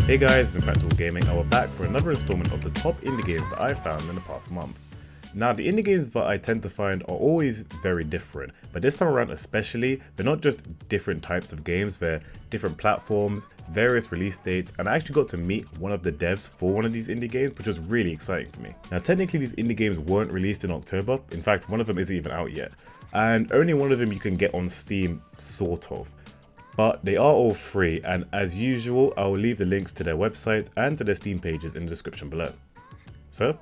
Hey guys, it's Impractical Gaming, and we're back for another installment of the top indie games that I found in the past month. Now, the indie games that I tend to find are always very different, but this time around especially, they're not just different types of games, they're different platforms, various release dates, and I actually got to meet one of the devs for one of these indie games, which was really exciting for me. Now, technically these indie games weren't released in October, in fact one of them isn't even out yet, and only one of them you can get on Steam, sort of. But they are all free, and as usual, I will leave the links to their websites and to their Steam pages in the description below. So,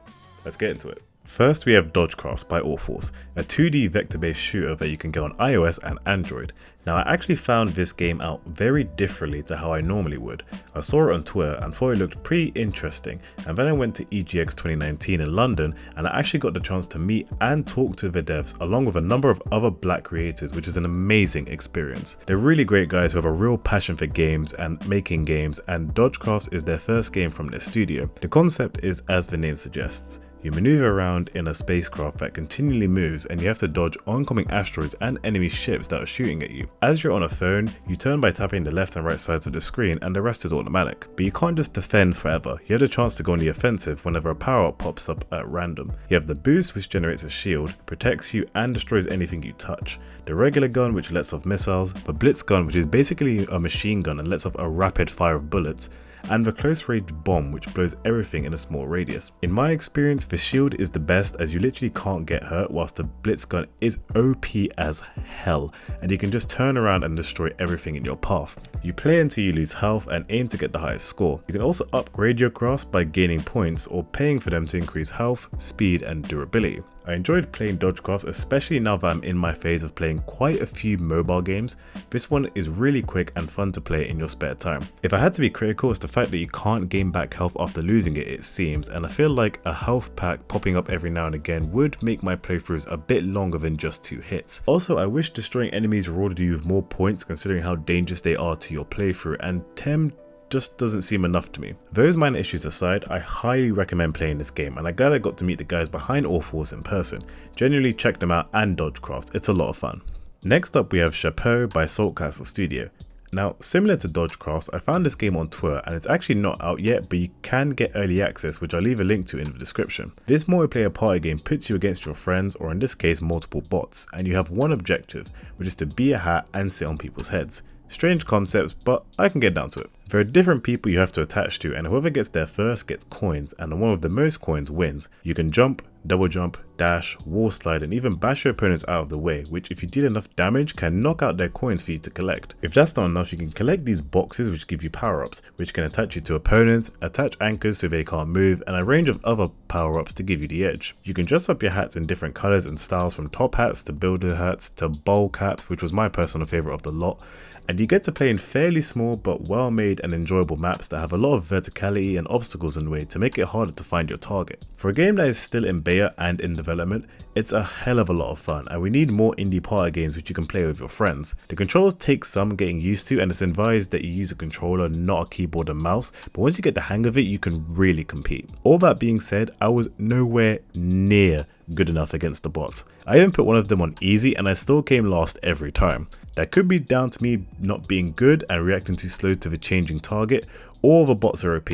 let's get into it. First, we have Dodgecraft by Allforce, a 2D vector-based shooter that you can get on iOS and Android. Now, I actually found this game out very differently to how I normally would. I saw it on Twitter and thought it looked pretty interesting, and then I went to EGX 2019 in London and I actually got the chance to meet and talk to the devs along with a number of other black creators, which is an amazing experience. They're really great guys who have a real passion for games and making games, and Dodgecraft is their first game from their studio. The concept is as the name suggests. You maneuver around in a spacecraft that continually moves, and you have to dodge oncoming asteroids and enemy ships that are shooting at you. As you're on a phone, you turn by tapping the left and right sides of the screen, and the rest is automatic. But you can't just defend forever. You have the chance to go on the offensive whenever a power-up pops up at random. You have the boost, which generates a shield, protects you and destroys anything you touch. The regular gun, which lets off missiles, the blitz gun, which is basically a machine gun and lets off a rapid fire of bullets, and the close range bomb, which blows everything in a small radius. In my experience, the shield is the best as you literally can't get hurt, whilst the blitz gun is OP as hell and you can just turn around and destroy everything in your path. You play until you lose health and aim to get the highest score. You can also upgrade your grasp by gaining points or paying for them to increase health, speed and durability. I enjoyed playing Dodgecraft, especially now that I'm in my phase of playing quite a few mobile games. This one is really quick and fun to play in your spare time. If I had to be critical, it's the fact that you can't gain back health after losing it seems, and I feel like a health pack popping up every now and again would make my playthroughs a bit longer than just 2 hits. Also, I wish destroying enemies rewarded you with more points considering how dangerous they are to your playthrough, and 10 just doesn't seem enough to me. Those minor issues aside, I highly recommend playing this game, and I'm glad I got to meet the guys behind Allforce in person. Genuinely check them out, and Dodgecraft, it's a lot of fun. Next up we have Chapeau by Salt Castle Studio. Now, similar to Dodgecraft, I found this game on Twitter and it's actually not out yet, but you can get early access, which I'll leave a link to in the description. This multiplayer party game puts you against your friends, or in this case multiple bots, and you have one objective, which is to be a hat and sit on people's heads. Strange concepts, but I can get down to it. There are different people you have to attach to, and whoever gets there first gets coins, and the one with the most coins wins. You can jump, double jump, dash, wall slide, and even bash your opponents out of the way, which if you deal enough damage can knock out their coins for you to collect. If that's not enough, you can collect these boxes which give you power-ups, which can attach you to opponents, attach anchors so they can't move, and a range of other power-ups to give you the edge. You can dress up your hats in different colours and styles, from top hats to builder hats to bowl caps, which was my personal favourite of the lot, and you get to play in fairly small but well made and enjoyable maps that have a lot of verticality and obstacles in the way to make it harder to find your target. For a game that is still in beta and in development, it's a hell of a lot of fun, and we need more indie party games which you can play with your friends. The controls take some getting used to, and it's advised that you use a controller, not a keyboard and mouse, but once you get the hang of it, you can really compete. All that being said, I was nowhere near good enough against the bots. I even put one of them on easy and I still came last every time. That could be down to me not being good and reacting too slow to the changing target, or the bots are OP.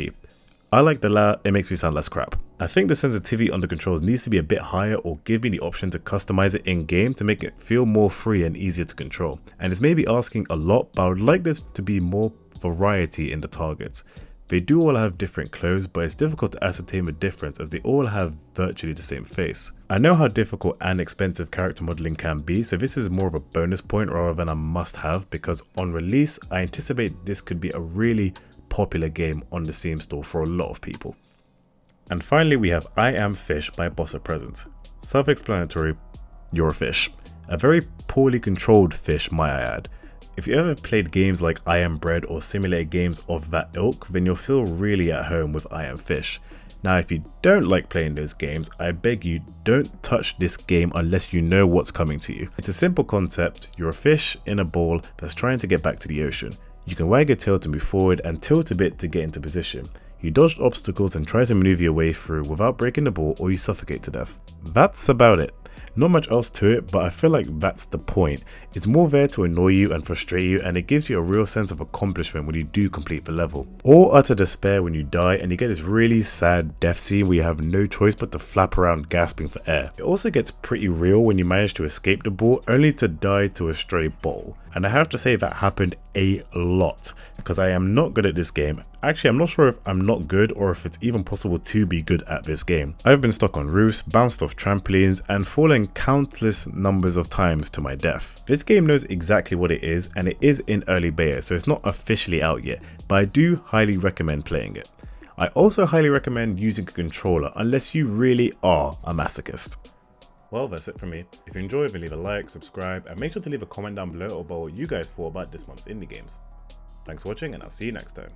I like the latter, it makes me sound less crap. I think the sensitivity on the controls needs to be a bit higher, or give me the option to customize it in game to make it feel more free and easier to control. And it's maybe asking a lot, but I would like there to be more variety in the targets. They do all have different clothes, but it's difficult to ascertain the difference as they all have virtually the same face. I know how difficult and expensive character modeling can be, so this is more of a bonus point rather than a must-have, because on release I anticipate this could be a really popular game on the Steam store for a lot of people. And finally we have I Am Fish by Bossa Presence. Self-explanatory, you're a fish. A very poorly controlled fish, might I add. If you ever played games like I Am Bread or simulator games of that ilk, then you'll feel really at home with I Am Fish. Now, if you don't like playing those games, I beg you, don't touch this game unless you know what's coming to you. It's a simple concept. You're a fish in a bowl that's trying to get back to the ocean. You can wag your tail to move forward and tilt a bit to get into position. You dodge obstacles and try to maneuver your way through without breaking the ball, or you suffocate to death. That's about it. Not much else to it, but I feel like that's the point. It's more there to annoy you and frustrate you, and it gives you a real sense of accomplishment when you do complete the level. Or utter despair when you die and you get this really sad death scene where you have no choice but to flap around gasping for air. It also gets pretty real when you manage to escape the ball only to die to a stray ball. And I have to say that happened a lot, because I am not good at this game. Actually, I'm not sure if I'm not good or if it's even possible to be good at this game. I've been stuck on roofs, bounced off trampolines, and fallen countless numbers of times to my death. This game knows exactly what it is, and it is in early beta, so it's not officially out yet, but I do highly recommend playing it. I also highly recommend using a controller unless you really are a masochist. Well, that's it from me. If you enjoyed, then leave a like, subscribe, and make sure to leave a comment down below about what you guys thought about this month's indie games. Thanks for watching, and I'll see you next time.